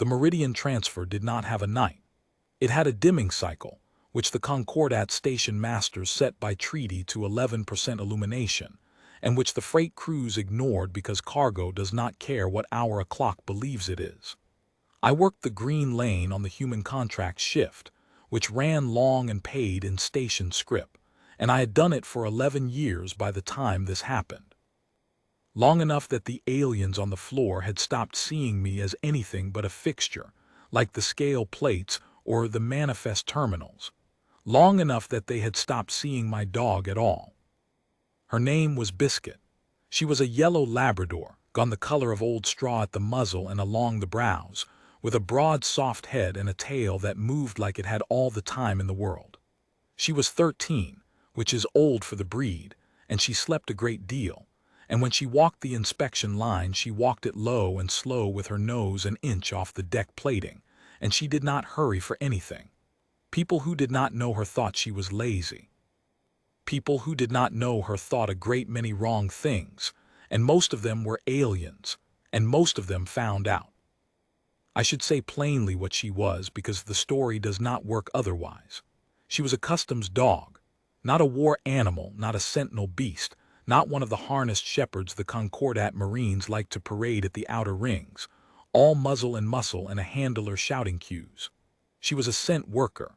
The Meridian transfer did not have a night. It had a dimming cycle, which the Concordat station masters set by treaty to 11% illumination, and which the freight crews ignored because cargo does not care what hour a clock believes it is. I worked the green lane on the human contract shift, which ran long and paid in station script, and I had done it for 11 years by the time this happened. Long enough that the aliens on the floor had stopped seeing me as anything but a fixture, like the scale plates or the manifest terminals. Long enough that they had stopped seeing my dog at all. Her name was Biscuit. She was a yellow Labrador, gone the color of old straw at the muzzle and along the brows, with a broad soft head and a tail that moved like it had all the time in the world. She was 13, which is old for the breed, and she slept a great deal, and when she walked the inspection line she walked it low and slow with her nose an inch off the deck plating, and she did not hurry for anything. People who did not know her thought she was lazy. People who did not know her thought a great many wrong things, and most of them were aliens, and most of them found out. I should say plainly what she was because the story does not work otherwise. She was a customs dog, not a war animal, not a sentinel beast, not one of the harnessed shepherds the Concordat Marines like to parade at the outer rings, all muzzle and muscle and a handler shouting cues. She was a scent worker.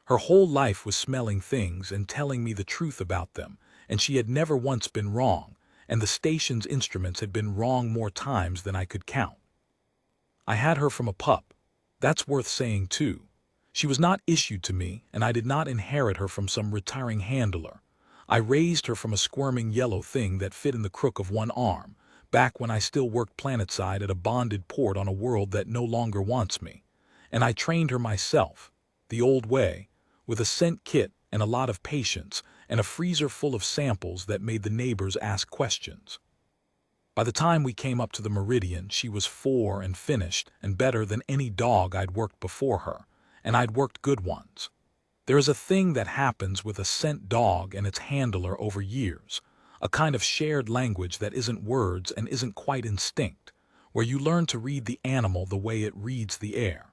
Her whole life was smelling things and telling me the truth about them, and she had never once been wrong, and the station's instruments had been wrong more times than I could count. I had her from a pup. That's worth saying too. She was not issued to me, and I did not inherit her from some retiring handler. I raised her from a squirming yellow thing that fit in the crook of one arm, back when I still worked planetside at a bonded port on a world that no longer wants me. And I trained her myself, the old way, with a scent kit and a lot of patience and a freezer full of samples that made the neighbors ask questions. By the time we came up to the Meridian, she was 4 and finished and better than any dog I'd worked before her, and I'd worked good ones. There is a thing that happens with a scent dog and its handler over years, a kind of shared language that isn't words and isn't quite instinct, where you learn to read the animal the way it reads the air.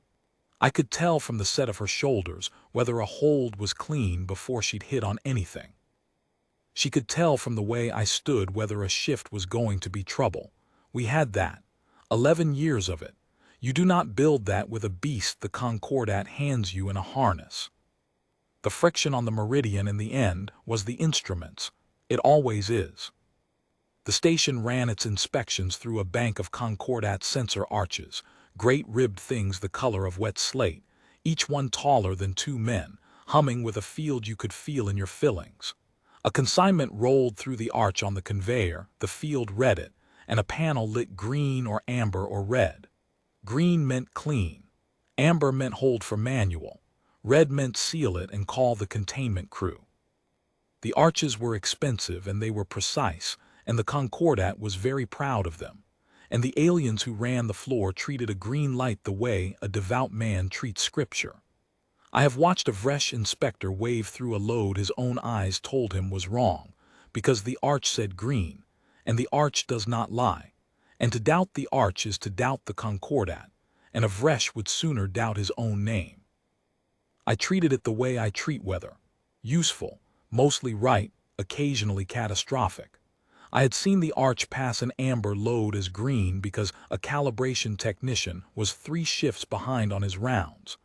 I could tell from the set of her shoulders whether a hold was clean before she'd hit on anything. She could tell from the way I stood whether a shift was going to be trouble. We had that. 11 years of it. You do not build that with a beast the Concordat hands you in a harness. The friction on the Meridian in the end was the instruments. It always is. The station ran its inspections through a bank of Concordat sensor arches, great ribbed things the color of wet slate, each one taller than 2 men, humming with a field you could feel in your fillings. A consignment rolled through the arch on the conveyor, the field read it, and a panel lit green or amber or red. Green meant clean. Amber meant hold for manual. Red meant seal it and call the containment crew. The arches were expensive and they were precise, and the Concordat was very proud of them. And the aliens who ran the floor treated a green light the way a devout man treats scripture. I have watched a Vresh inspector wave through a load his own eyes told him was wrong, because the arch said green, and the arch does not lie. And to doubt the arch is to doubt the Concordat, and a Vresh would sooner doubt his own name. I treated it the way I treat weather. Useful, mostly right, occasionally catastrophic. I had seen the arch pass an amber load as green because a calibration technician was 3 shifts behind on his rounds.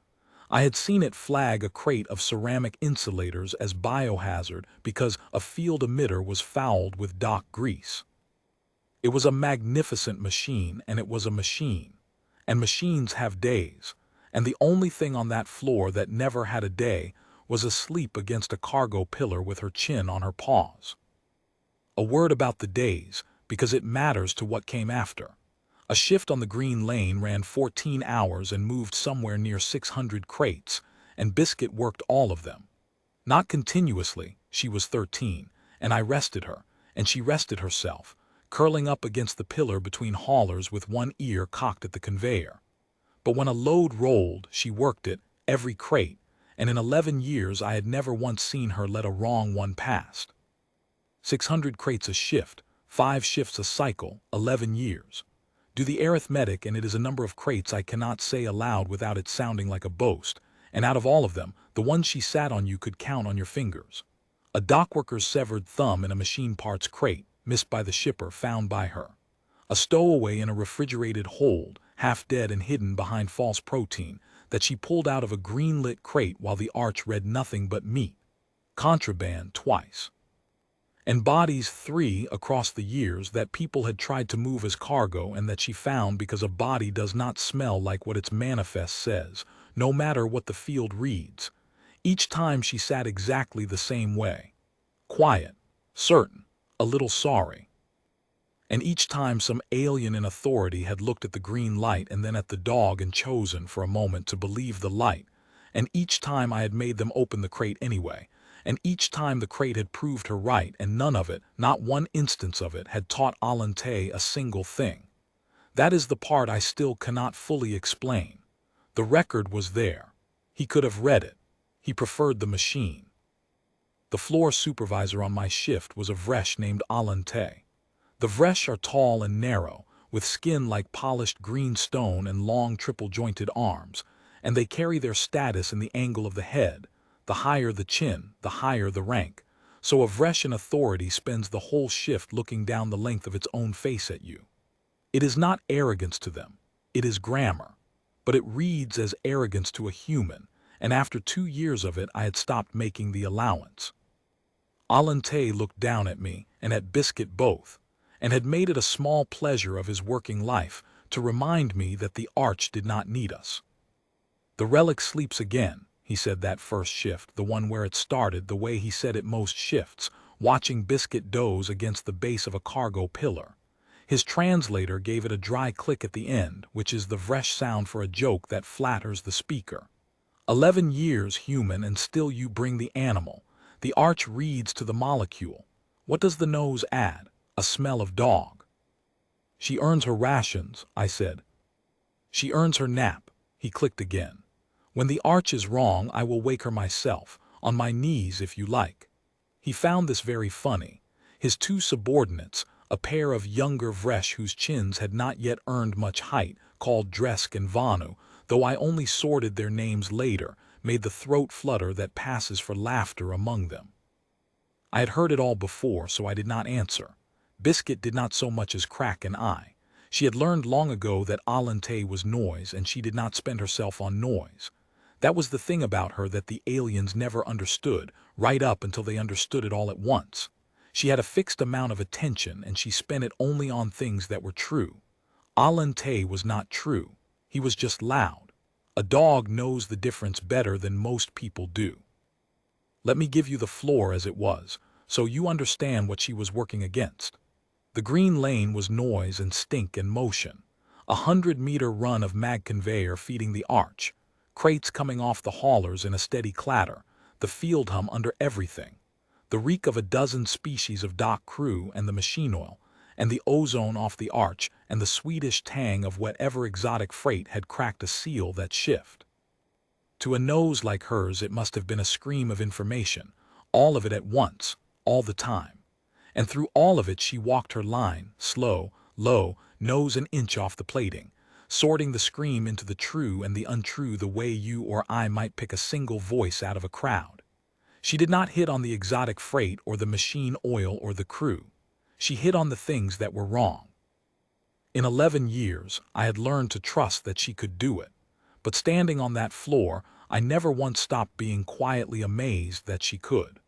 I had seen it flag a crate of ceramic insulators as biohazard because a field emitter was fouled with dock grease. It was a magnificent machine, and it was a machine. And machines have days. And the only thing on that floor that never had a day was asleep against a cargo pillar with her chin on her paws. A word about the days, because it matters to what came after. A shift on the green lane ran 14 hours and moved somewhere near 600 crates, and Biscuit worked all of them. Not continuously, she was 13, and I rested her, and she rested herself, curling up against the pillar between haulers with one ear cocked at the conveyor. But when a load rolled, she worked it, every crate, and in 11 years I had never once seen her let a wrong one past. 600 crates a shift, 5 shifts a cycle, 11 years. Do the arithmetic, and it is a number of crates I cannot say aloud without it sounding like a boast, and out of all of them, the ones she sat on you could count on your fingers. A dockworker's severed thumb in a machine parts crate, missed by the shipper, found by her. A stowaway in a refrigerated hold, half dead and hidden behind false protein, that she pulled out of a green-lit crate while the arch read nothing but meat. Contraband twice. And bodies 3 across the years that people had tried to move as cargo and that she found because a body does not smell like what its manifest says, no matter what the field reads. Each time she sat exactly the same way. Quiet, certain, a little sorry. And each time some alien in authority had looked at the green light and then at the dog and chosen for a moment to believe the light, and each time I had made them open the crate anyway, and each time the crate had proved her right, and none of it, not one instance of it, had taught Alante a single thing. That is the part I still cannot fully explain. The record was there. He could have read it. He preferred the machine. The floor supervisor on my shift was a Vresh named Alante. The Vresh are tall and narrow, with skin like polished green stone and long triple-jointed arms, and they carry their status in the angle of the head. The higher the chin, the higher the rank. So a Vresh in authority spends the whole shift looking down the length of its own face at you. It is not arrogance to them. It is grammar. But it reads as arrogance to a human, and after 2 years of it I had stopped making the allowance. Alante looked down at me, and at Biscuit both, and had made it a small pleasure of his working life to remind me that the arch did not need us. The relic sleeps again, he said that first shift, the one where it started, the way he said it most shifts, watching Biscuit doze against the base of a cargo pillar. His translator gave it a dry click at the end, which is the Vresh sound for a joke that flatters the speaker. 11 years human, and still you bring the animal. The arch reads to the molecule. What does the nose add? A smell of dog. She earns her rations, I said. She earns her nap. He clicked again. When the arch is wrong, I will wake her myself, on my knees if you like. He found this very funny. His 2 subordinates, a pair of younger Vresh whose chins had not yet earned much height, called Dresk and Vanu, though I only sorted their names later, made the throat flutter that passes for laughter among them. I had heard it all before, so I did not answer. Biscuit did not so much as crack an eye. She had learned long ago that Alante was noise, and she did not spend herself on noise. That was the thing about her that the aliens never understood, right up until they understood it all at once. She had a fixed amount of attention, and she spent it only on things that were true. Alante was not true. He was just loud. A dog knows the difference better than most people do. Let me give you the floor as it was, so you understand what she was working against. The green lane was noise and stink and motion. 100-meter run of mag conveyor feeding the arch. Crates coming off the haulers in a steady clatter. The field hum under everything. The reek of a dozen species of dock crew and the machine oil, and the ozone off the arch, and the Swedish tang of whatever exotic freight had cracked a seal that shift. To a nose like hers it must have been a scream of information, all of it at once, all the time. And through all of it she walked her line, slow, low, nose an inch off the plating, sorting the scream into the true and the untrue the way you or I might pick a single voice out of a crowd. She did not hit on the exotic freight or the machine oil or the crew. She hit on the things that were wrong. In 11 years, I had learned to trust that she could do it. But standing on that floor, I never once stopped being quietly amazed that she could.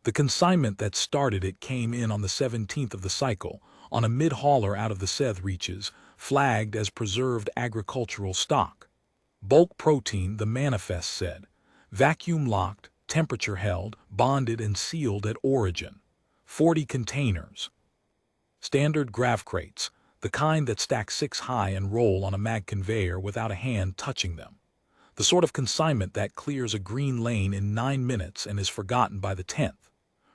The consignment that started it came in on the 17th of the cycle, on a mid-hauler out of the Seth reaches, flagged as preserved agricultural stock. Bulk protein, the manifest said. Vacuum-locked, temperature-held, bonded and sealed at origin. 40 containers. Standard grav crates, the kind that stack 6 high and roll on a mag conveyor without a hand touching them. The sort of consignment that clears a green lane in 9 minutes and is forgotten by the 10th.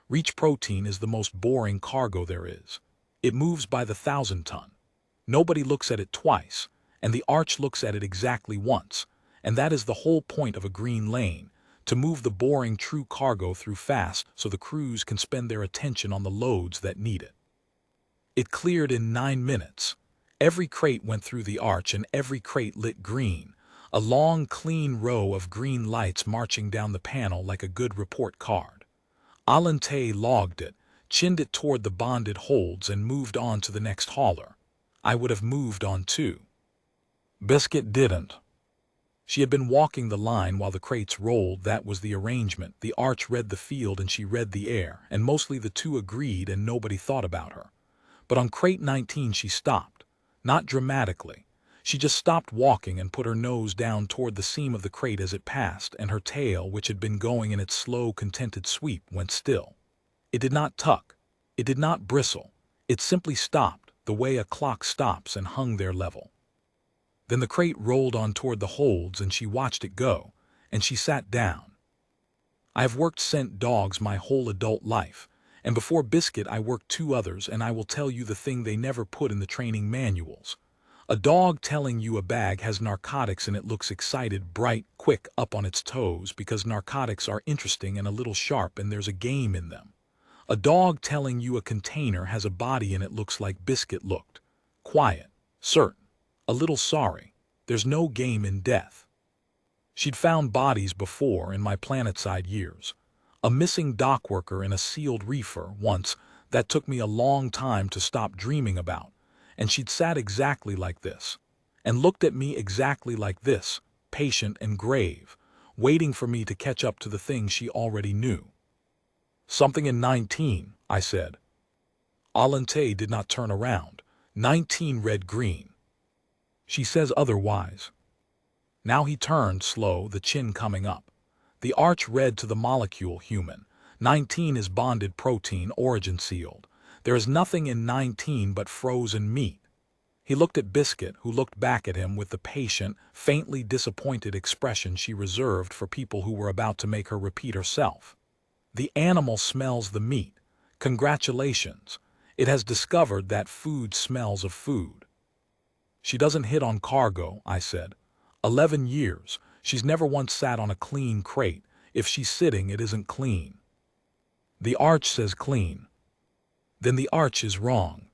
Reach protein is the most boring cargo there is. It moves by the 1,000-ton. Nobody looks at it twice, and the arch looks at it exactly once, and that is the whole point of a green lane, to move the boring true cargo through fast so the crews can spend their attention on the loads that need it. It cleared in 9 minutes. Every crate went through the arch and every crate lit green, a long, clean row of green lights marching down the panel like a good report card. Alante logged it, chinned it toward the bonded holds and moved on to the next hauler. I would have moved on too. Biscuit didn't. She had been walking the line while the crates rolled. That was the arrangement. The arch read the field and she read the air, and mostly the two agreed and nobody thought about her. But on crate 19 she stopped. Not dramatically. She just stopped walking and put her nose down toward the seam of the crate as it passed, and her tail, which had been going in its slow, contented sweep, went still. It did not tuck. It did not bristle. It simply stopped, the way a clock stops, and hung there level. Then the crate rolled on toward the holds and she watched it go, and she sat down. I have worked scent dogs my whole adult life, and before Biscuit I worked 2 others, and I will tell you the thing they never put in the training manuals. A dog telling you a bag has narcotics and it looks excited, bright, quick, up on its toes because narcotics are interesting and a little sharp and there's a game in them. A dog telling you a container has a body and it looks like Biscuit looked. Quiet, certain, a little sorry. There's no game in death. She'd found bodies before in my planetside years. A missing dock worker in a sealed reefer once that took me a long time to stop dreaming about. And she'd sat exactly like this, and looked at me exactly like this, patient and grave, waiting for me to catch up to the thing she already knew. Something in 19, I said. Alante did not turn around. 19 read green. She says otherwise. Now he turned slow, the chin coming up. The arch read to the molecule human. 19 is bonded protein, origin sealed. There is nothing in 19 but frozen meat. He looked at Biscuit, who looked back at him with the patient, faintly disappointed expression she reserved for people who were about to make her repeat herself. The animal smells the meat. Congratulations. It has discovered that food smells of food. She doesn't hit on cargo, I said. 11 years. She's never once sat on a clean crate. If she's sitting, it isn't clean. The arch says clean. Then the arch is wrong.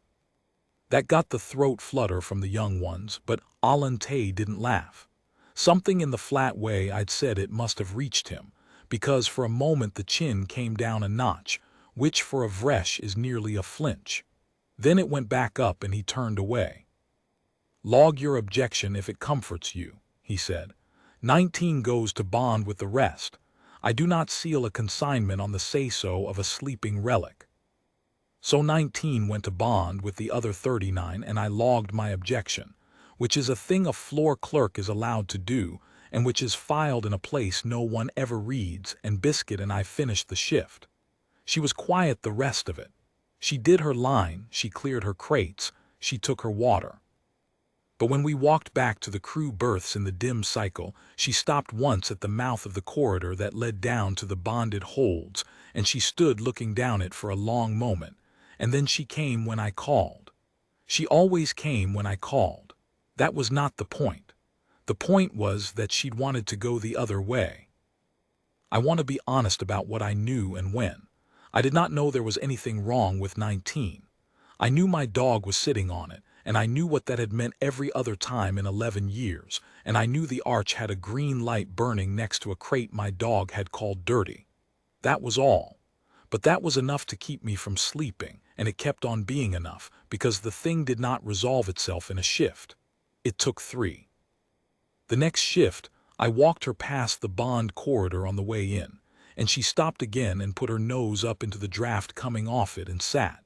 That got the throat flutter from the young ones, but Alante didn't laugh. Something in the flat way I'd said it must have reached him, because for a moment the chin came down a notch, which for a Vresh is nearly a flinch. Then it went back up and he turned away. Log your objection if it comforts you, he said. 19 goes to bond with the rest. I do not seal a consignment on the say-so of a sleeping relic. So 19 went to bond with the other 39 and I logged my objection, which is a thing a floor clerk is allowed to do and which is filed in a place no one ever reads, and Biscuit and I finished the shift. She was quiet the rest of it. She did her line, she cleared her crates, she took her water. But when we walked back to the crew berths in the dim cycle, she stopped once at the mouth of the corridor that led down to the bonded holds, and she stood looking down it for a long moment. And then she came when I called. She always came when I called. That was not the point. The point was that she'd wanted to go the other way. I want to be honest about what I knew and when. I did not know there was anything wrong with 19. I knew my dog was sitting on it, and I knew what that had meant every other time in 11 years, and I knew the arch had a green light burning next to a crate my dog had called dirty. That was all. But that was enough to keep me from sleeping, and it kept on being enough, because the thing did not resolve itself in a shift. It took 3. The next shift, I walked her past the bond corridor on the way in, and she stopped again and put her nose up into the draft coming off it and sat.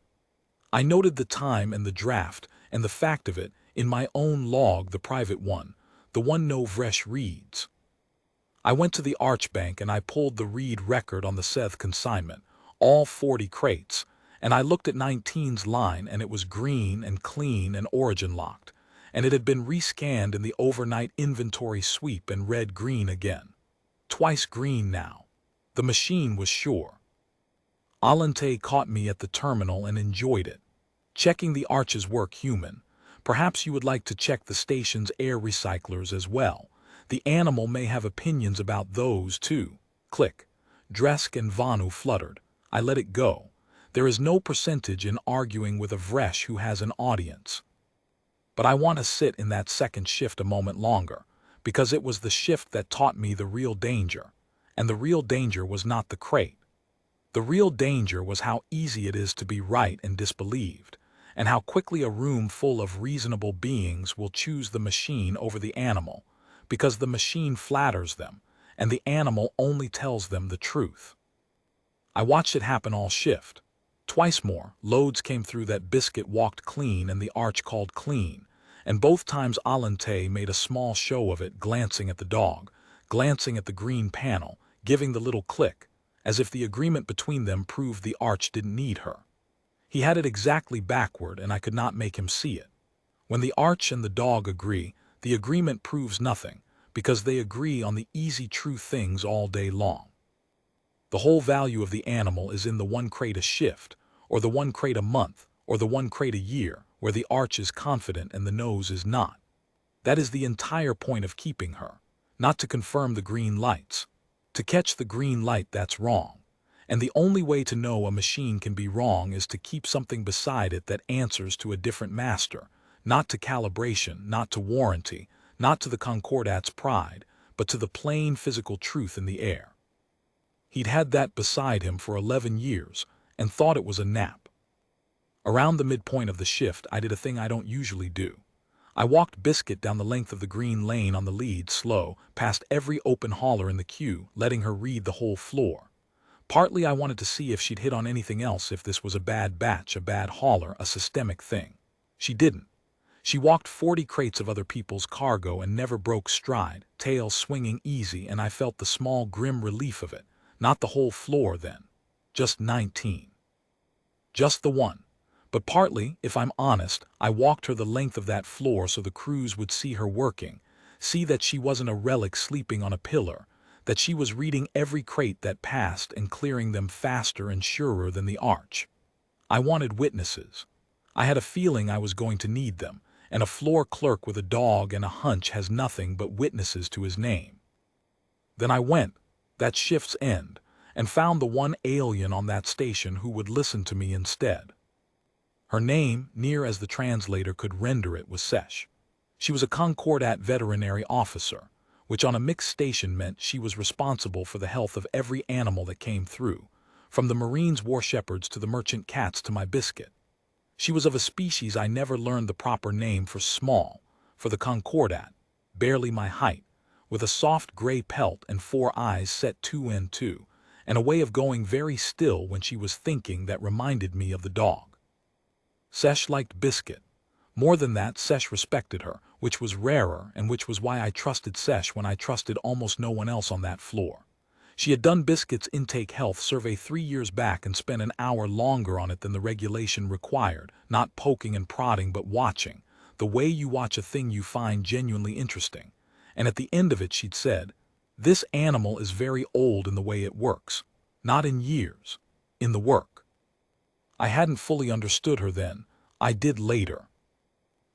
I noted the time and the draft, and the fact of it, in my own log, the private one, the one no Vresh reads. I went to the Archbank and I pulled the read record on the Seth consignment, all 40 crates, and I looked at 19's line and it was green and clean and origin locked, and it had been rescanned in the overnight inventory sweep and read green again. Twice green now. The machine was sure. Alante caught me at the terminal and enjoyed it. Checking the arch's work human. Perhaps you would like to check the station's air recyclers as well. The animal may have opinions about those too. Click. Dresk and Vanu fluttered. I let it go. There is no percentage in arguing with a Vresh who has an audience. But I want to sit in that second shift a moment longer, because it was the shift that taught me the real danger. And the real danger was not the crate. The real danger was how easy it is to be right and disbelieved, and how quickly a room full of reasonable beings will choose the machine over the animal, because the machine flatters them, and the animal only tells them the truth. I watched it happen all shift. Twice more, loads came through that Biscuit walked clean and the arch called clean, and both times Alante made a small show of it, glancing at the dog, glancing at the green panel, giving the little click, as if the agreement between them proved the arch didn't need her. He had it exactly backward, and I could not make him see it. When the arch and the dog agree, the agreement proves nothing, because they agree on the easy true things all day long. The whole value of the animal is in the one crate a shift, or the one crate a month, or the one crate a year, where the arch is confident and the nose is not. That is the entire point of keeping her, not to confirm the green lights. To catch the green light, that's wrong. And the only way to know a machine can be wrong is to keep something beside it that answers to a different master, not to calibration, not to warranty, not to the Concordat's pride, but to the plain physical truth in the air. He'd had that beside him for 11 years and thought it was a nap. Around the midpoint of the shift, I did a thing I don't usually do. I walked Biscuit down the length of the green lane on the lead, slow, past every open hauler in the queue, letting her read the whole floor. Partly I wanted to see if she'd hit on anything else, if this was a bad batch, a bad hauler, a systemic thing. She didn't. She walked 40 crates of other people's cargo and never broke stride, tail swinging easy, and I felt the small grim relief of it. Not the whole floor then. Just 19. Just the one. But partly, if I'm honest, I walked her the length of that floor so the crews would see her working, see that she wasn't a relic sleeping on a pillar, that she was reading every crate that passed and clearing them faster and surer than the arch. I wanted witnesses. I had a feeling I was going to need them, and a floor clerk with a dog and a hunch has nothing but witnesses to his name. Then I went, that shift's end, and found the one alien on that station who would listen to me instead. Her name, near as the translator could render it, was Sesh. She was a Concordat veterinary officer, which on a mixed station meant she was responsible for the health of every animal that came through, from the Marines' war shepherds to the merchant cats to my Biscuit. She was of a species I never learned the proper name for, small, for the Concordat, barely my height, with a soft gray pelt and 4 eyes set 2 and 2, and a way of going very still when she was thinking that reminded me of the dog. Sesh liked Biscuit. More than that, Sesh respected her, which was rarer and which was why I trusted Sesh when I trusted almost no one else on that floor. She had done Biscuit's intake health survey 3 years back and spent an hour longer on it than the regulation required, not poking and prodding but watching, the way you watch a thing you find genuinely interesting. And at the end of it she'd said, "This animal is very old in the way it works, not in years, in the work." I hadn't fully understood her then. I did later.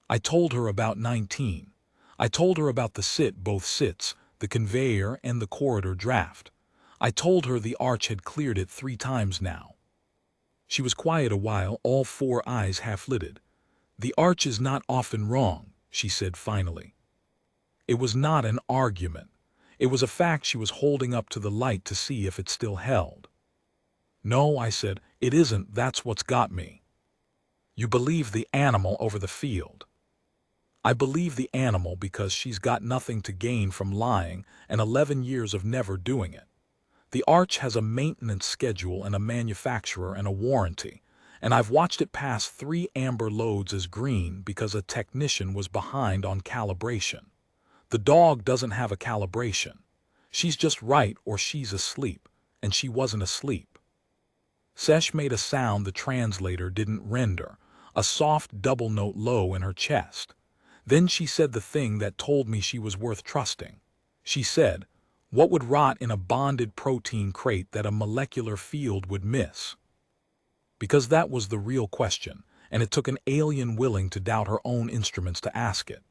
I told her about 19. I told her about the sit, both sits, the conveyor and the corridor draft. I told her the arch had cleared it 3 times now. She was quiet a while, all 4 eyes half-lidded. "The arch is not often wrong," she said finally. It was not an argument. It was a fact she was holding up to the light to see if it still held. "No," I said, "it isn't. That's what's got me." "You believe the animal over the field." "I believe the animal because she's got nothing to gain from lying and 11 years of never doing it. The arch has a maintenance schedule and a manufacturer and a warranty, and I've watched it pass 3 amber loads as green because a technician was behind on calibration. The dog doesn't have a calibration. She's just right or she's asleep, and she wasn't asleep." Sesh made a sound the translator didn't render, a soft double note low in her chest. Then she said the thing that told me she was worth trusting. She said, "What would rot in a bonded protein crate that a molecular field would miss?" Because that was the real question, and it took an alien willing to doubt her own instruments to ask it.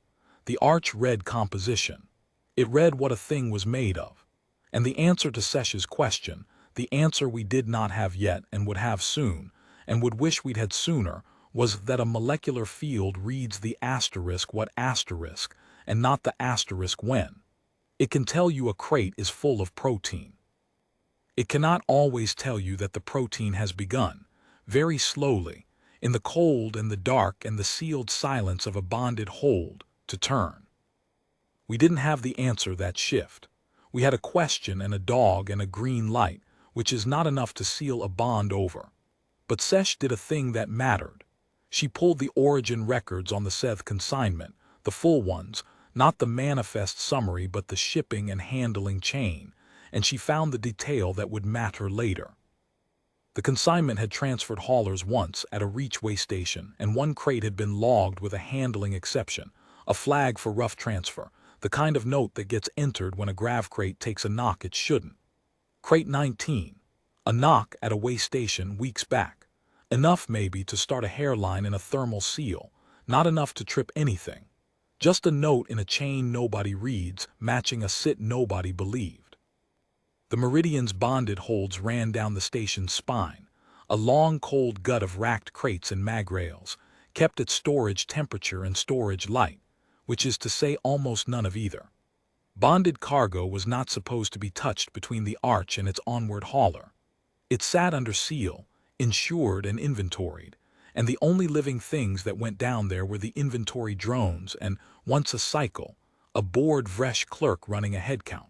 The arch read composition. It read what a thing was made of. And the answer to Sesh's question, the answer we did not have yet and would have soon, and would wish we'd had sooner, was that a molecular field reads the asterisk what asterisk and not the asterisk when. It can tell you a crate is full of protein. It cannot always tell you that the protein has begun, very slowly, in the cold and the dark and the sealed silence of a bonded hold, to turn. We didn't have the answer that shift. We had a question and a dog and a green light, which is not enough to seal a bond over. But Sesh did a thing that mattered. She pulled the origin records on the Seth consignment, the full ones, not the manifest summary but the shipping and handling chain, and she found the detail that would matter later. The consignment had transferred haulers once at a reachway station, and one crate had been logged with a handling exception, a flag for rough transfer, the kind of note that gets entered when a grav crate takes a knock it shouldn't. Crate 19. A knock at a way station weeks back. Enough maybe to start a hairline in a thermal seal, not enough to trip anything. Just a note in a chain nobody reads, matching a sit nobody believed. The Meridian's bonded holds ran down the station's spine, a long cold gut of racked crates and mag rails, kept at storage temperature and storage light, which is to say almost none of either. Bonded cargo was not supposed to be touched between the arch and its onward hauler. It sat under seal, insured and inventoried, and the only living things that went down there were the inventory drones and, once a cycle, a bored Vresh clerk running a head count.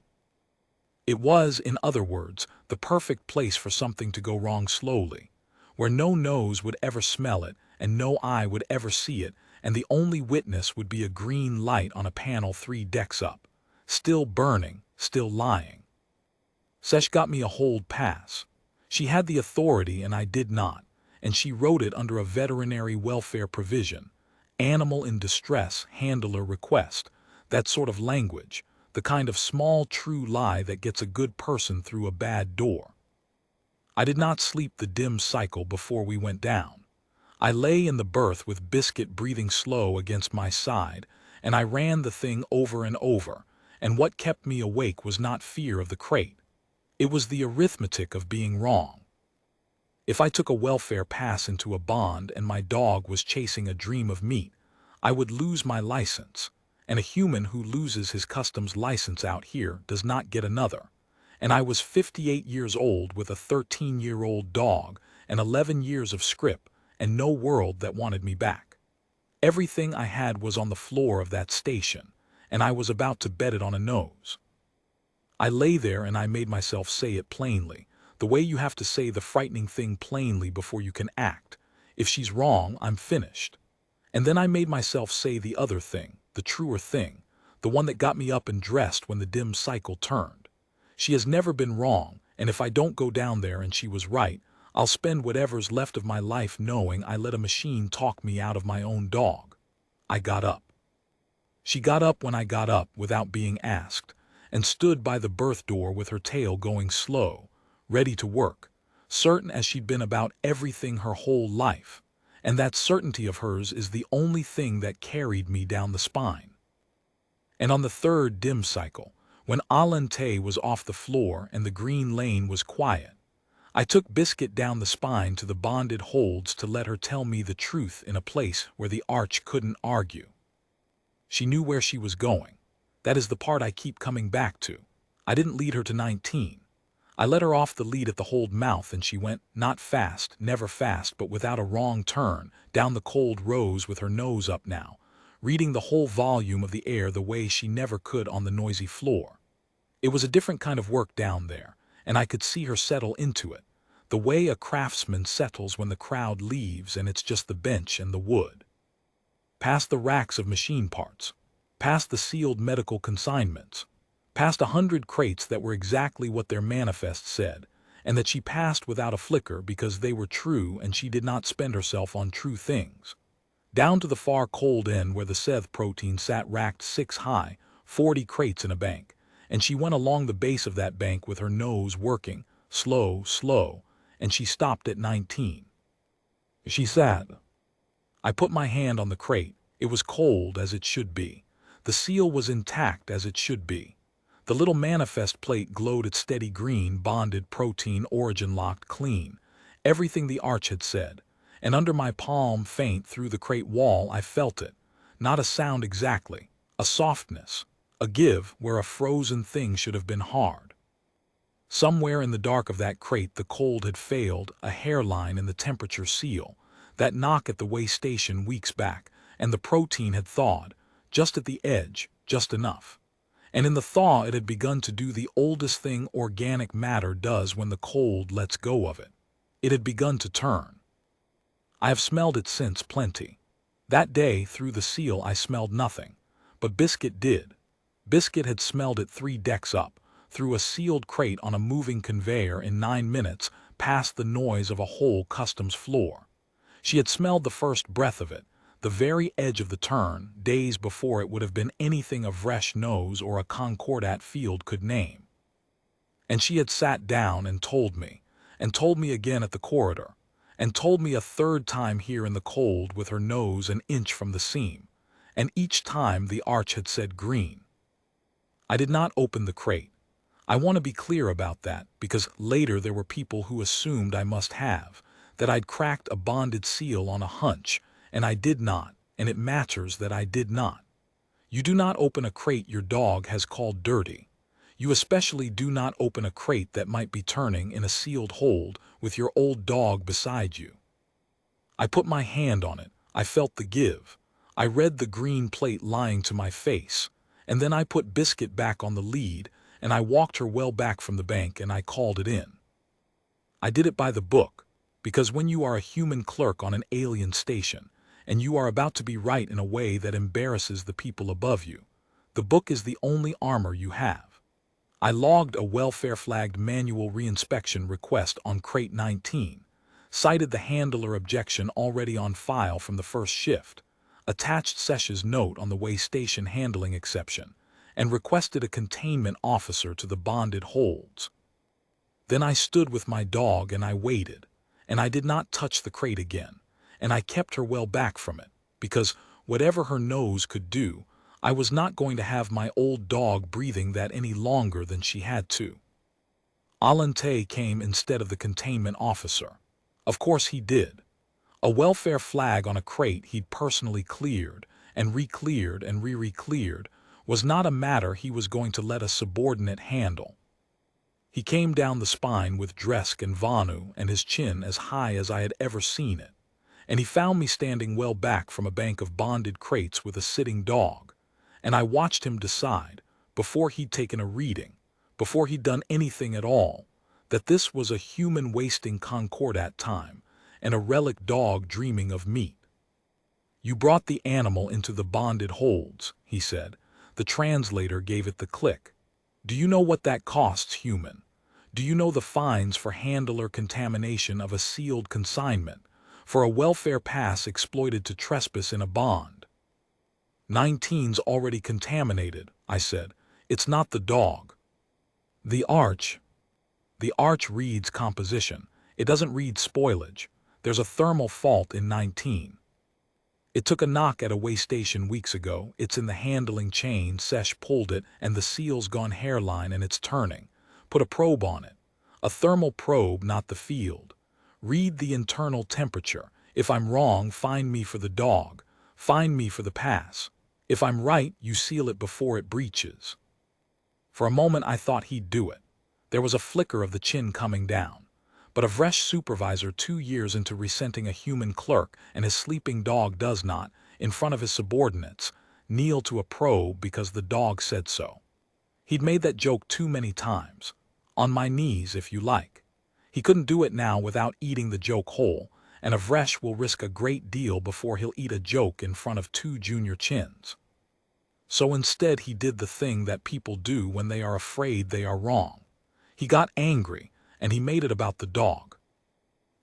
It was, in other words, the perfect place for something to go wrong slowly, where no nose would ever smell it and no eye would ever see it, and the only witness would be a green light on a panel 3 decks up, still burning, still lying. Sesh got me a hold pass. She had the authority and I did not, and she wrote it under a veterinary welfare provision, animal in distress, handler request, that sort of language, the kind of small true lie that gets a good person through a bad door. I did not sleep the dim cycle before we went down. I lay in the berth with Biscuit breathing slow against my side, and I ran the thing over and over, and what kept me awake was not fear of the crate. It was the arithmetic of being wrong. If I took a welfare pass into a bond and my dog was chasing a dream of meat, I would lose my license, and a human who loses his customs license out here does not get another. And I was 58 years old with a 13-year-old dog and 11 years of scrip and no world that wanted me back. Everything I had was on the floor of that station, and I was about to bet it on a nose. I lay there and I made myself say it plainly, the way you have to say the frightening thing plainly before you can act. If she's wrong, I'm finished. And then I made myself say the other thing, the truer thing, the one that got me up and dressed when the dim cycle turned. She has never been wrong, and if I don't go down there and she was right, I'll spend whatever's left of my life knowing I let a machine talk me out of my own dog. I got up. She got up when I got up without being asked, and stood by the berth door with her tail going slow, ready to work, certain as she'd been about everything her whole life, and that certainty of hers is the only thing that carried me down the spine. And on the third dim cycle, when Alante was off the floor and the green lane was quiet, I took Biscuit down the spine to the bonded holds to let her tell me the truth in a place where the arch couldn't argue. She knew where she was going. That is the part I keep coming back to. I didn't lead her to 19. I let her off the lead at the hold mouth and she went, not fast, never fast, but without a wrong turn, down the cold rows with her nose up now, reading the whole volume of the air the way she never could on the noisy floor. It was a different kind of work down there, and I could see her settle into it, the way a craftsman settles when the crowd leaves and it's just the bench and the wood. Past the racks of machine parts, past the sealed medical consignments, past 100 crates that were exactly what their manifest said, and that she passed without a flicker because they were true and she did not spend herself on true things. Down to the far cold end where the Seth protein sat racked 6 high, 40 crates in a bank, and she went along the base of that bank with her nose working, slow, slow, and she stopped at 19. She sat. I put my hand on the crate. It was cold as it should be. The seal was intact as it should be. The little manifest plate glowed its steady green, bonded protein, origin locked clean. Everything the arch had said. and under my palm faint through the crate wall I felt it, not a sound exactly, a softness, a give where a frozen thing should have been hard. Somewhere in the dark of that crate the cold had failed, a hairline in the temperature seal, that knock at the way station weeks back, and the protein had thawed, just at the edge, just enough. And in the thaw it had begun to do the oldest thing organic matter does when the cold lets go of it. It had begun to turn. I have smelled it since plenty. That day through the seal I smelled nothing, but Biscuit did. Biscuit had smelled it 3 decks up, through a sealed crate on a moving conveyor in 9 minutes, past the noise of a whole customs floor. She had smelled the first breath of it, the very edge of the turn, days before it would have been anything a fresh nose or a Concordat field could name. And she had sat down and told me again at the corridor, and told me a third time here in the cold with her nose an inch from the seam, and each time the arch had said green. I did not open the crate. I want to be clear about that, because later there were people who assumed I must have, that I'd cracked a bonded seal on a hunch, and I did not, and it matters that I did not. You do not open a crate your dog has called dirty. You especially do not open a crate that might be turning in a sealed hold with your old dog beside you. I put my hand on it. I felt the give. I read the green plate lying to my face, and then I put Biscuit back on the lead, and I walked her well back from the bank and I called it in. I did it by the book, because when you are a human clerk on an alien station, and you are about to be right in a way that embarrasses the people above you, the book is the only armor you have. I logged a welfare-flagged manual reinspection request on crate 19, cited the handler objection already on file from the first shift, attached Sesh's note on the way station handling exception, and requested a containment officer to the bonded holds. Then I stood with my dog and I waited, and I did not touch the crate again, and I kept her well back from it, because whatever her nose could do, I was not going to have my old dog breathing that any longer than she had to. Alante came instead of the containment officer. Of course he did. A welfare flag on a crate he'd personally cleared and re-cleared and re-cleared was not a matter he was going to let a subordinate handle. He came down the spine with Dresk and Vanu and his chin as high as I had ever seen it, and he found me standing well back from a bank of bonded crates with a sitting dog, and I watched him decide, before he'd taken a reading, before he'd done anything at all, that this was a human wasting Concordat time and a relic dog dreaming of meat. You brought the animal into the bonded holds, he said. The translator gave it the click. Do you know what that costs, human? Do you know the fines for handler contamination of a sealed consignment, for a welfare pass exploited to trespass in a bond? 19's already contaminated, I said. It's not the dog. The arch reads composition. It doesn't read spoilage. There's a thermal fault in 19. It took a knock at a way station weeks ago. It's in the handling chain. Sesh pulled it, and the seal's gone hairline and it's turning. Put a probe on it. A thermal probe, not the field. Read the internal temperature. If I'm wrong, find me for the dog. Find me for the pass. If I'm right, you seal it before it breaches. For a moment I thought he'd do it. There was a flicker of the chin coming down. But a fresh supervisor 2 years into resenting a human clerk and his sleeping dog does not, in front of his subordinates, kneel to a probe because the dog said so. He'd made that joke too many times. On my knees, if you like. He couldn't do it now without eating the joke whole, and a Vresh will risk a great deal before he'll eat a joke in front of 2 junior chins. So instead he did the thing that people do when they are afraid they are wrong. He got angry, and he made it about the dog.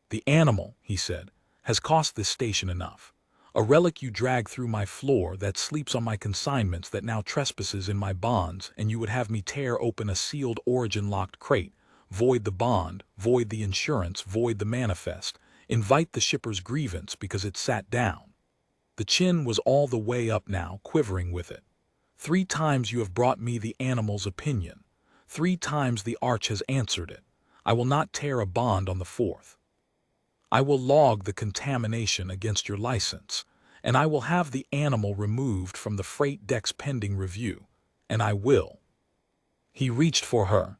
The animal, he said, has cost this station enough. A relic you drag through my floor that sleeps on my consignments that now trespasses in my bonds, and you would have me tear open a sealed origin-locked crate, void the bond, void the insurance, void the manifest, invite the shipper's grievance because it sat down. The chin was all the way up now, quivering with it. 3 times you have brought me the animal's opinion. 3 times the arch has answered it. I will not tear a bond on the 4th. I will log the contamination against your license, and I will have the animal removed from the freight deck's pending review, and I will." He reached for her.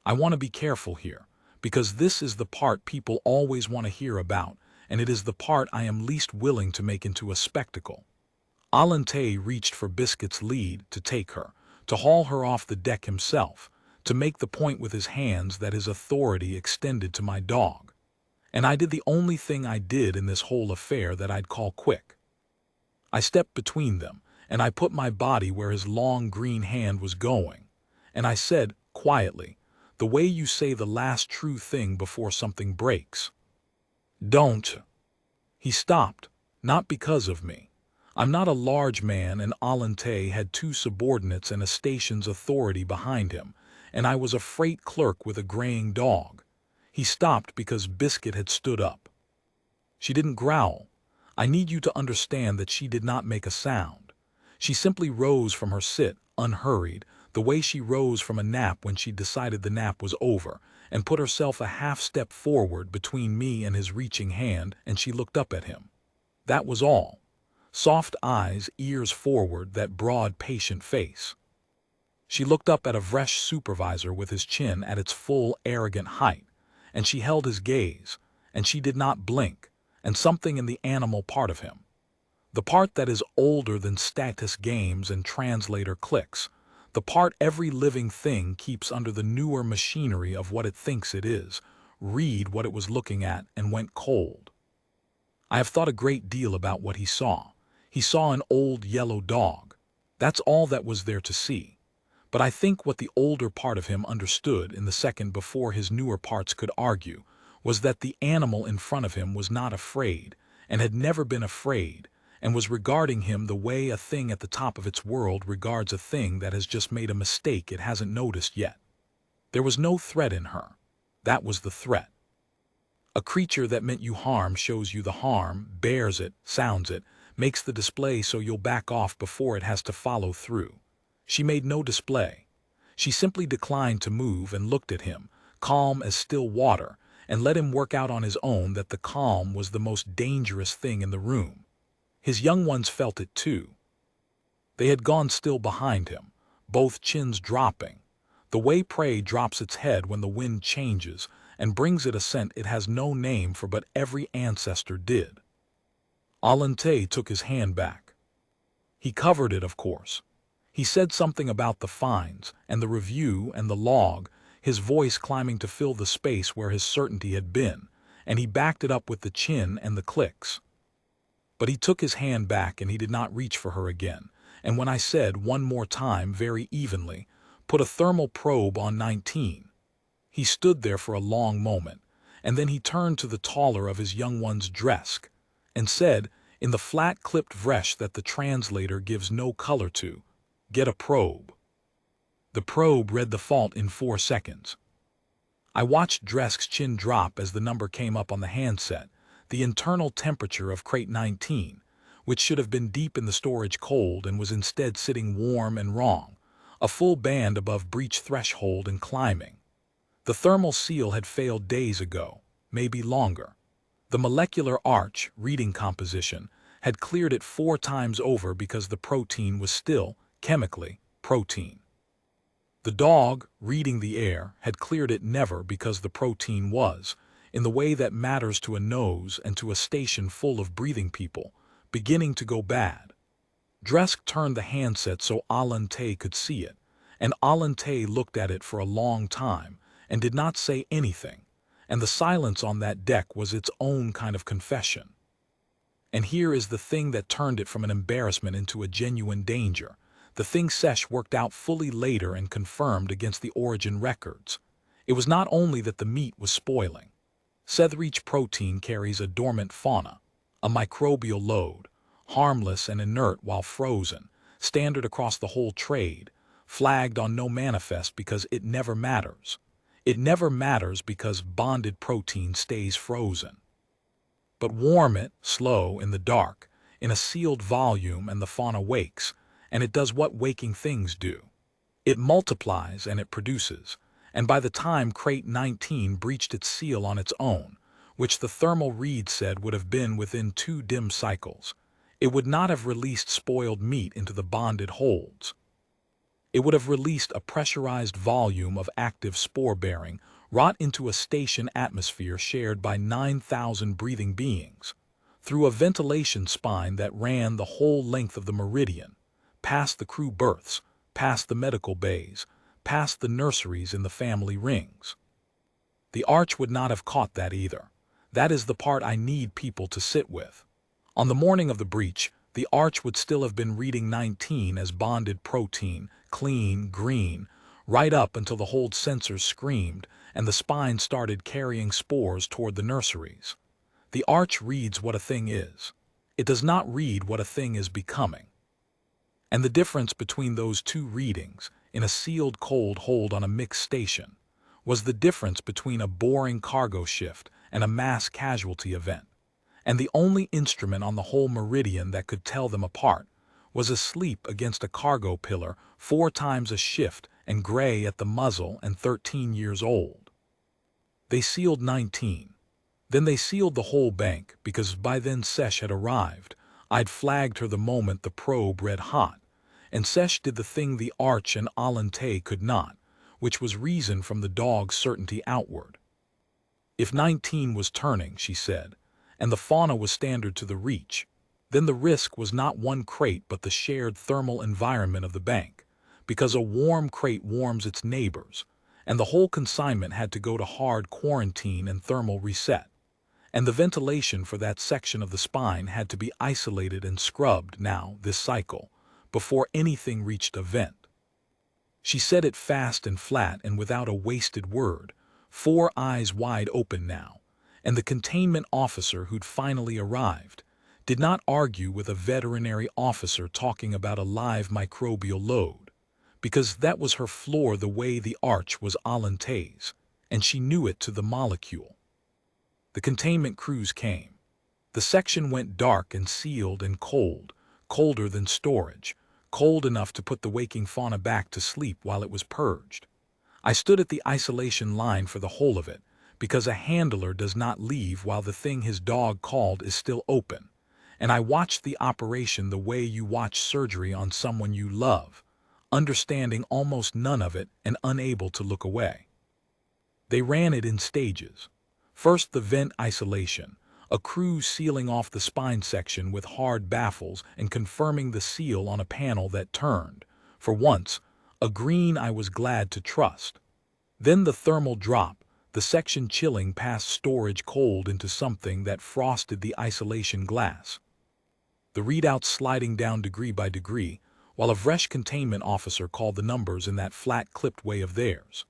I want to be careful here, because this is the part people always want to hear about, and it is the part I am least willing to make into a spectacle. Alante reached for Biscuit's lead to take her, to haul her off the deck himself, to make the point with his hands that his authority extended to my dog. And I did the only thing I did in this whole affair that I'd call quick. I stepped between them, and I put my body where his long green hand was going, and I said, quietly, the way you say the last true thing before something breaks. "Don't." He stopped, not because of me. I'm not a large man, and Alante had 2 subordinates and a station's authority behind him, and I was a freight clerk with a graying dog. He stopped because Biscuit had stood up. She didn't growl. I need you to understand that she did not make a sound. She simply rose from her sit, unhurried, the way she rose from a nap when she decided the nap was over, and put herself a half-step forward between me and his reaching hand, and she looked up at him. That was all. Soft eyes, ears forward, that broad, patient face. She looked up at a Vresh supervisor with his chin at its full, arrogant height, and she held his gaze, and she did not blink, and something in the animal part of him, the part that is older than status games and translator clicks, the part every living thing keeps under the newer machinery of what it thinks it is, read what it was looking at and went cold. I have thought a great deal about what he saw. He saw an old yellow dog. That's all that was there to see. But I think what the older part of him understood in the second before his newer parts could argue was that the animal in front of him was not afraid, and had never been afraid, and was regarding him the way a thing at the top of its world regards a thing that has just made a mistake it hasn't noticed yet. There was no threat in her. That was the threat. A creature that meant you harm shows you the harm, bears it, sounds it, makes the display so you'll back off before it has to follow through. She made no display. She simply declined to move and looked at him, calm as still water, and let him work out on his own that the calm was the most dangerous thing in the room. His young ones felt it too. They had gone still behind him, both chins dropping, the way prey drops its head when the wind changes and brings it a scent it has no name for but every ancestor did. Alante took his hand back. He covered it, of course. He said something about the fines and the review and the log, his voice climbing to fill the space where his certainty had been, and he backed it up with the chin and the clicks. But he took his hand back and he did not reach for her again, and when I said one more time very evenly, "Put a thermal probe on 19, he stood there for a long moment, and then he turned to the taller of his young one's Dresk, and said, in the flat-clipped Vresh that the translator gives no color to, "Get a probe." The probe read the fault in 4 seconds. I watched Dresk's chin drop as the number came up on the handset, the internal temperature of crate 19, which should have been deep in the storage cold and was instead sitting warm and wrong, a full band above breach threshold and climbing. The thermal seal had failed days ago, maybe longer. The molecular arch, reading composition, had cleared it 4 times over because the protein was still, chemically, protein. The dog, reading the air, had cleared it never because the protein was, in the way that matters to a nose and to a station full of breathing people, beginning to go bad. Dresk turned the handset so Alante could see it, and Alante looked at it for a long time and did not say anything, and the silence on that deck was its own kind of confession. And here is the thing that turned it from an embarrassment into a genuine danger, the thing Sesh worked out fully later and confirmed against the origin records. It was not only that the meat was spoiling. Sethrich protein carries a dormant fauna, a microbial load, harmless and inert while frozen, standard across the whole trade, flagged on no manifest because it never matters. It never matters because bonded protein stays frozen. But warm it, slow, in the dark, in a sealed volume, and the fauna wakes, and it does what waking things do. It multiplies and it produces, and by the time crate 19 breached its seal on its own, which the thermal read said would have been within 2 dim cycles. It would not have released spoiled meat into the bonded holds. It would have released a pressurized volume of active spore-bearing, wrought into a station atmosphere shared by 9,000 breathing beings, through a ventilation spine that ran the whole length of the meridian, past the crew berths, past the medical bays, past the nurseries in the family rings. The arch would not have caught that either. That is the part I need people to sit with. On the morning of the breach, the arch would still have been reading 19 as bonded protein, clean, green, right up until the hold sensors screamed and the spine started carrying spores toward the nurseries. The arch reads what a thing is. It does not read what a thing is becoming. And the difference between those two readings, in a sealed cold hold on a mixed station, was the difference between a boring cargo shift and a mass casualty event. And the only instrument on the whole meridian that could tell them apart was asleep against a cargo pillar 4 times a shift and gray at the muzzle and 13 years old. They sealed 19. Then they sealed the whole bank because by then Sesh had arrived. I'd flagged her the moment the probe read hot, and Sesh did the thing the Arch and Alante could not, which was reason from the dog's certainty outward. If 19 was turning, she said, and the fauna was standard to the reach, then the risk was not one crate but the shared thermal environment of the bank, because a warm crate warms its neighbors, and the whole consignment had to go to hard quarantine and thermal reset, and the ventilation for that section of the spine had to be isolated and scrubbed now, this cycle, before anything reached a vent. She said it fast and flat and without a wasted word, 4 eyes wide open now, and the containment officer who'd finally arrived did not argue with a veterinary officer talking about a live microbial load, because that was her floor the way the Arch was Alante's, and she knew it to the molecule. The containment crews came. The section went dark and sealed and cold, colder than storage, cold enough to put the waking fauna back to sleep while it was purged. I stood at the isolation line for the whole of it, because a handler does not leave while the thing his dog called is still open, and I watched the operation the way you watch surgery on someone you love, understanding almost none of it and unable to look away. They ran it in stages. First the vent isolation, a crew sealing off the spine section with hard baffles and confirming the seal on a panel that turned, for once, a green I was glad to trust. Then the thermal drop, the section chilling past storage cold into something that frosted the isolation glass. The readouts sliding down degree by degree, while a fresh containment officer called the numbers in that flat clipped way of theirs.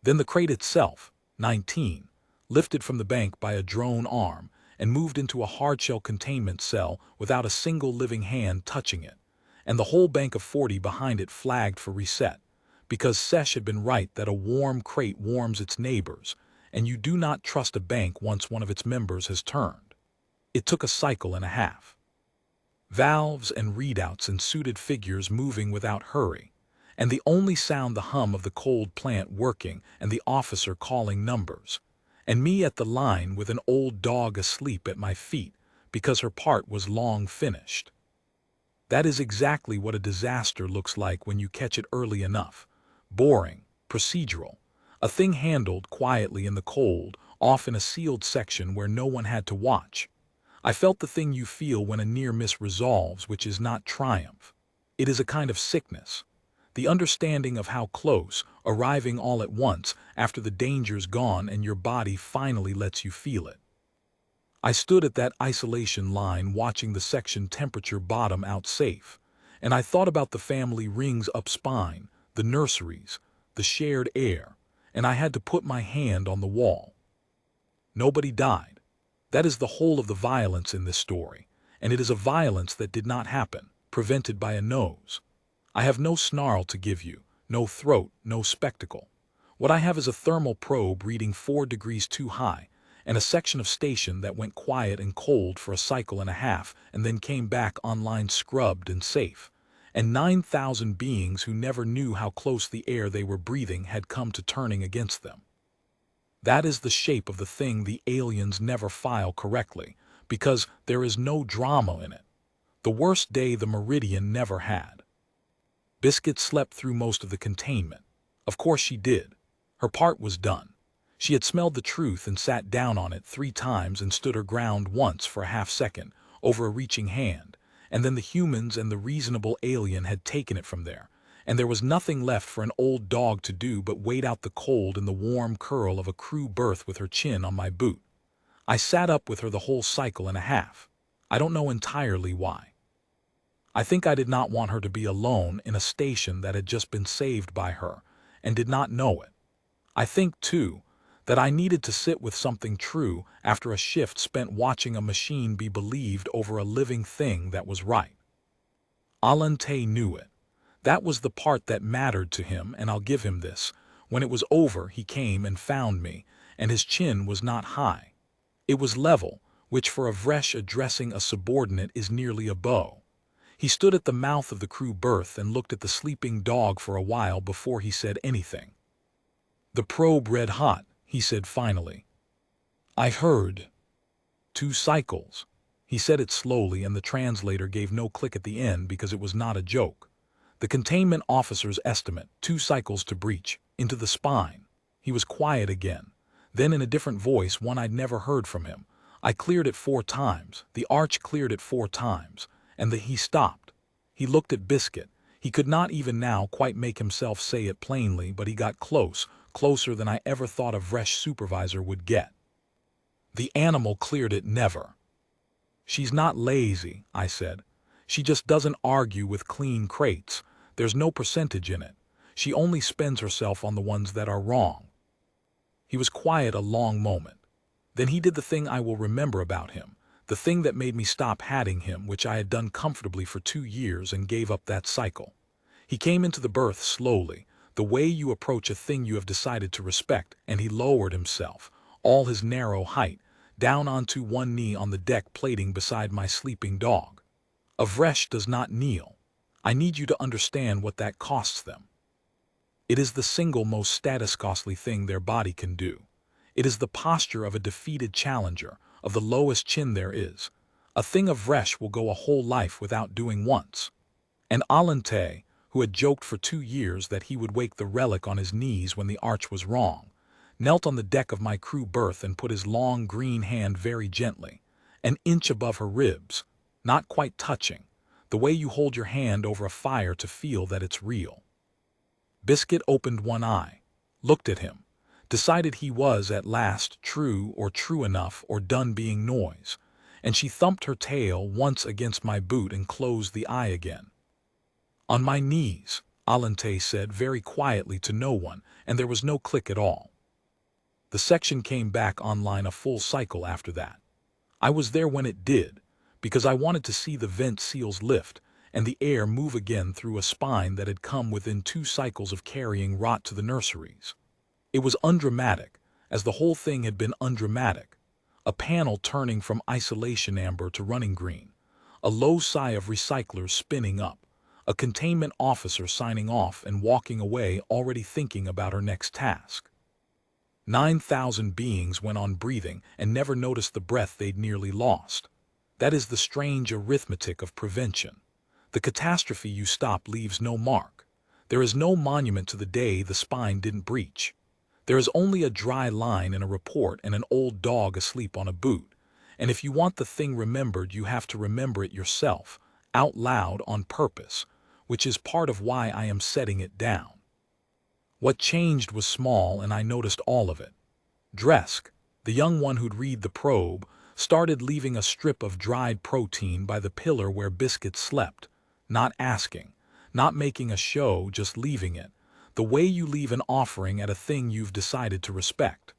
Then the crate itself, 19, lifted from the bank by a drone arm and moved into a hardshell containment cell without a single living hand touching it, and the whole bank of 40 behind it flagged for reset, because Sesh had been right that a warm crate warms its neighbors, and you do not trust a bank once one of its members has turned. It took a cycle and a half. Valves and readouts and suited figures moving without hurry, and the only sound the hum of the cold plant working and the officer calling numbers, and me at the line with an old dog asleep at my feet because her part was long finished. That is exactly what a disaster looks like when you catch it early enough. Boring, procedural, a thing handled quietly in the cold, off in a sealed section where no one had to watch. I felt the thing you feel when a near miss resolves, which is not triumph. It is a kind of sickness. The understanding of how close, arriving all at once after the danger's gone and your body finally lets you feel it. I stood at that isolation line watching the section temperature bottom out safe, and I thought about the family rings up spine, the nurseries, the shared air, and I had to put my hand on the wall. Nobody died. That is the whole of the violence in this story, and it is a violence that did not happen, prevented by a nose. I have no snarl to give you, no throat, no spectacle. What I have is a thermal probe reading 4 degrees too high, and a section of station that went quiet and cold for a cycle and a half and then came back online scrubbed and safe, and 9,000 beings who never knew how close the air they were breathing had come to turning against them. That is the shape of the thing the aliens never file correctly, because there is no drama in it. The worst day the Meridian never had. Biscuit slept through most of the containment. Of course she did. Her part was done. She had smelled the truth and sat down on it 3 times and stood her ground once for a half-second over a reaching hand, and then the humans and the reasonable alien had taken it from there, and there was nothing left for an old dog to do but wait out the cold in the warm curl of a crew berth with her chin on my boot. I sat up with her the whole cycle and a half. I don't know entirely why. I think I did not want her to be alone in a station that had just been saved by her, and did not know it. I think, too, that I needed to sit with something true after a shift spent watching a machine be believed over a living thing that was right. Alante knew it. That was the part that mattered to him, and I'll give him this. When it was over, he came and found me, and his chin was not high. It was level, which for a Vresh addressing a subordinate is nearly a bow. He stood at the mouth of the crew berth and looked at the sleeping dog for a while before he said anything. "The probe red hot," he said finally. "I heard 2 cycles." He said it slowly, and the translator gave no click at the end because it was not a joke. The containment officer's estimate, 2 cycles to breach, into the spine. He was quiet again. Then in a different voice, one I'd never heard from him. "I cleared it 4 times. The arch cleared it 4 times. And he stopped. He looked at Biscuit. He could not even now quite make himself say it plainly, but he got close, closer than I ever thought a Vresh supervisor would get. "The animal cleared it never." "She's not lazy," I said. "She just doesn't argue with clean crates. There's no percentage in it. She only spends herself on the ones that are wrong." He was quiet a long moment. Then he did the thing I will remember about him, the thing that made me stop hatting him, which I had done comfortably for 2 years and gave up that cycle. He came into the berth slowly, the way you approach a thing you have decided to respect, and he lowered himself, all his narrow height, down onto one knee on the deck plating beside my sleeping dog. A Vresh does not kneel. I need you to understand what that costs them. It is the single most status-costly thing their body can do. It is the posture of a defeated challenger, of the lowest chin there is. A thing of Vresh will go a whole life without doing once. And Alante, who had joked for 2 years that he would wake the relic on his knees when the arch was wrong, knelt on the deck of my crew berth and put his long green hand very gently, an inch above her ribs, not quite touching, the way you hold your hand over a fire to feel that it's real. Biscuit opened one eye, looked at him, decided he was at last true or true enough or done being noise, and she thumped her tail once against my boot and closed the eye again. "On my knees," Alante said very quietly to no one, and there was no click at all. The section came back online a full cycle after that. I was there when it did, because I wanted to see the vent seals lift and the air move again through a spine that had come within 2 cycles of carrying rot to the nurseries. It was undramatic, as the whole thing had been undramatic. A panel turning from isolation amber to running green. A low sigh of recyclers spinning up. A containment officer signing off and walking away already thinking about her next task. 9,000 beings went on breathing and never noticed the breath they'd nearly lost. That is the strange arithmetic of prevention. The catastrophe you stop leaves no mark. There is no monument to the day the spine didn't breach. There is only a dry line in a report and an old dog asleep on a boot. And if you want the thing remembered, you have to remember it yourself, out loud on purpose, which is part of why I am setting it down. What changed was small, and I noticed all of it. Dresk, the young one who'd read the probe, started leaving a strip of dried protein by the pillar where Biscuit slept, not asking, not making a show, just leaving it, the way you leave an offering at a thing you've decided to respect.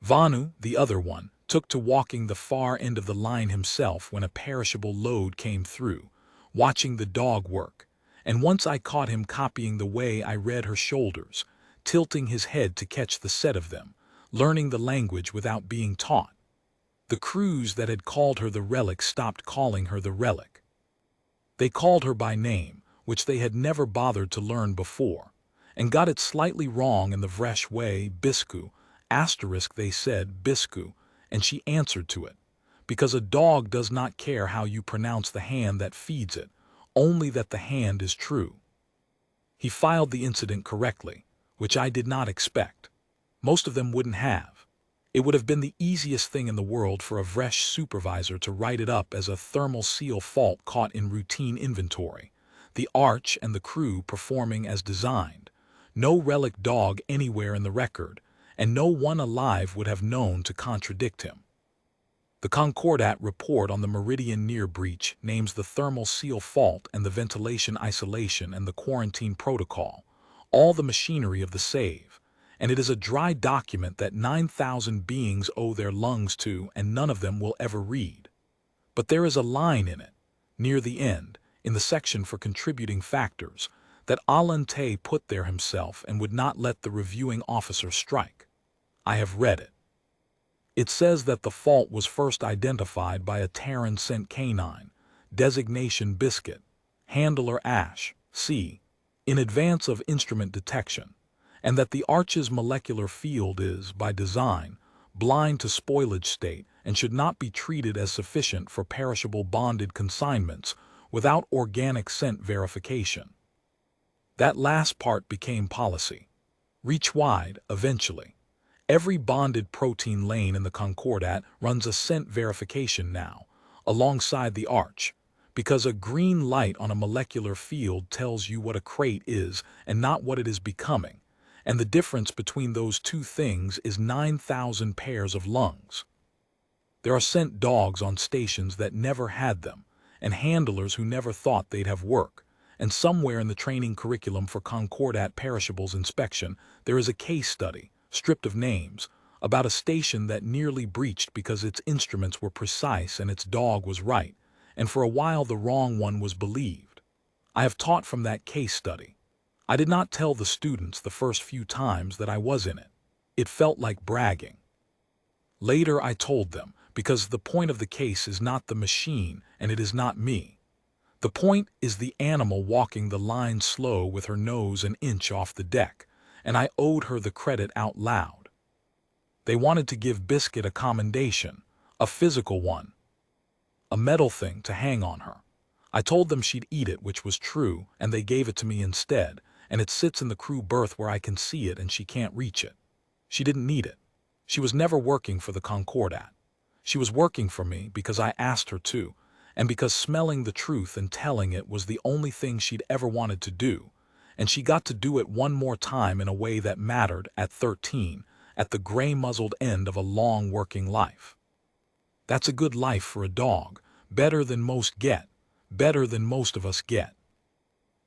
Vanu, the other one, took to walking the far end of the line himself when a perishable load came through, watching the dog work, and once I caught him copying the way I read her shoulders, tilting his head to catch the set of them, learning the language without being taught. The crews that had called her the relic stopped calling her the relic. They called her by name, which they had never bothered to learn before, and got it slightly wrong in the Vresh way, Bisku, Asterisk, they said, biscu, and she answered to it. Because a dog does not care how you pronounce the hand that feeds it, only that the hand is true. He filed the incident correctly, which I did not expect. Most of them wouldn't have. It would have been the easiest thing in the world for a Vresh supervisor to write it up as a thermal seal fault caught in routine inventory, the arch and the crew performing as designed, no relic dog anywhere in the record, and no one alive would have known to contradict him. The Concordat report on the Meridian Near breach names the thermal seal fault and the ventilation isolation and the quarantine protocol, all the machinery of the save, and it is a dry document that 9,000 beings owe their lungs to and none of them will ever read. But there is a line in it, near the end, in the section for contributing factors, that Alante put there himself and would not let the reviewing officer strike. I have read it. It says that the fault was first identified by a Terran scent canine, designation biscuit, handler ash, C, in advance of instrument detection, and that the arch's molecular field is, by design, blind to spoilage state and should not be treated as sufficient for perishable bonded consignments without organic scent verification. That last part became policy. Reach wide, eventually. Every bonded protein lane in the Concordat runs a scent verification now, alongside the arch, because a green light on a molecular field tells you what a crate is and not what it is becoming, and the difference between those two things is 9,000 pairs of lungs. There are scent dogs on stations that never had them, and handlers who never thought they'd have work, and somewhere in the training curriculum for Concordat perishables inspection there is a case study, stripped of names, about a station that nearly breached because its instruments were precise and its dog was right, and for a while the wrong one was believed. I have taught from that case study. I did not tell the students the first few times that I was in it. It felt like bragging. Later I told them, because the point of the case is not the machine and it is not me. The point is the animal walking the line slow with her nose an inch off the deck, and I owed her the credit out loud. They wanted to give Biscuit a commendation, a physical one, a metal thing to hang on her. I told them she'd eat it, which was true, and they gave it to me instead, and it sits in the crew berth where I can see it and she can't reach it. She didn't need it. She was never working for the Concordat. She was working for me because I asked her to, and because smelling the truth and telling it was the only thing she'd ever wanted to do, and she got to do it one more time in a way that mattered at 13, at the gray-muzzled end of a long working life. That's a good life for a dog, better than most get, better than most of us get.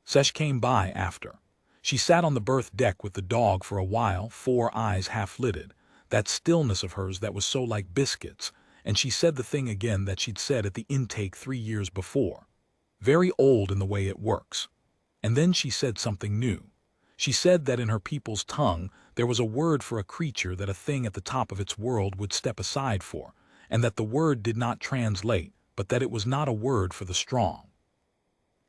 Sesh came by after. She sat on the berth deck with the dog for a while, 4 eyes half-lidded, that stillness of hers that was so like Biscuit's, and she said the thing again that she'd said at the intake 3 years before. Very old in the way it works. And then she said something new. She said that in her people's tongue there was a word for a creature that a thing at the top of its world would step aside for, and that the word did not translate, but that it was not a word for the strong.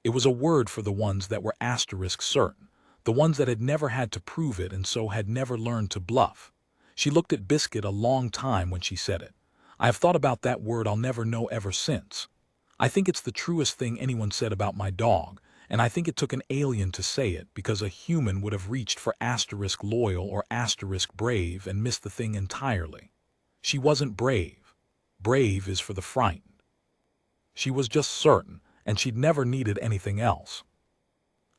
It was a word for the ones that were asterisk certain, the ones that had never had to prove it and so had never learned to bluff. She looked at Biscuit a long time when she said it. I have thought about that word I'll never know ever since. I think it's the truest thing anyone said about my dog, and I think it took an alien to say it because a human would have reached for asterisk loyal or asterisk brave and missed the thing entirely. She wasn't brave. Brave is for the frightened. She was just certain, and she'd never needed anything else.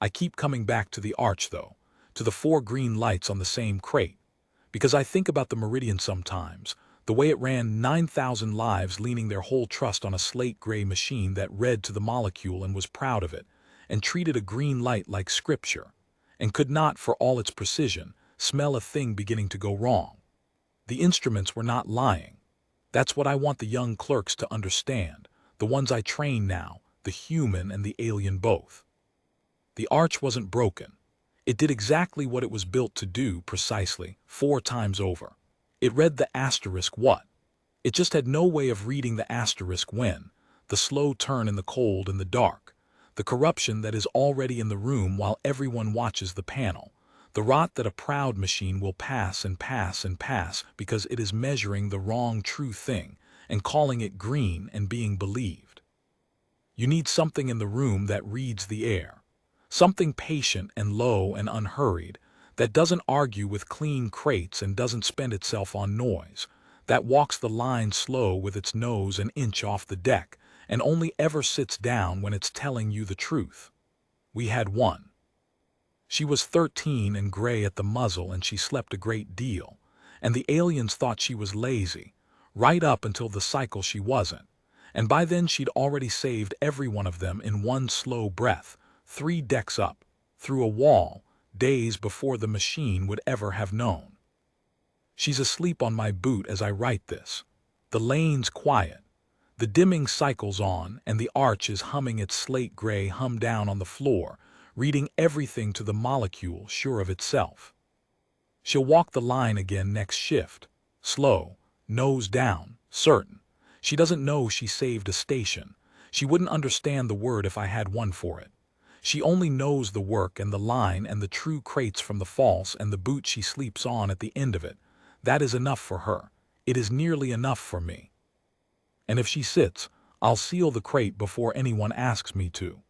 I keep coming back to the arch, though, to the 4 green lights on the same crate, because I think about the Meridian sometimes, the way it ran 9,000 lives leaning their whole trust on a slate-gray machine that read to the molecule and was proud of it, and treated a green light like scripture, and could not, for all its precision, smell a thing beginning to go wrong. The instruments were not lying. That's what I want the young clerks to understand, the ones I train now, the human and the alien both. The arch wasn't broken. It did exactly what it was built to do precisely, 4 times over. It read the asterisk what? It just had no way of reading the asterisk when, the slow turn in the cold and the dark, the corruption that is already in the room while everyone watches the panel, The rot that a proud machine will pass and pass and pass because it is measuring the wrong true thing and calling it green and being believed. You need something in the room that reads the air, something patient and low and unhurried, that doesn't argue with clean crates and doesn't spend itself on noise, that walks the line slow with its nose an inch off the deck and only ever sits down when it's telling you the truth. We had one. She was 13 and gray at the muzzle, and she slept a great deal, and the aliens thought she was lazy, right up until the cycle she wasn't, and by then she'd already saved every one of them in one slow breath, 3 decks up, through a wall, days before the machine would ever have known. She's asleep on my boot as I write this. The lane's quiet. The dimming cycle's on, and the arch is humming its slate gray hum down on the floor, reading everything to the molecule, sure of itself. She'll walk the line again next shift, slow, nose down, certain. She doesn't know she saved a station. She wouldn't understand the word if I had one for it. She only knows the work and the line and the true crates from the false and the boot she sleeps on at the end of it. That is enough for her. It is nearly enough for me. And if she sits, I'll seal the crate before anyone asks me to.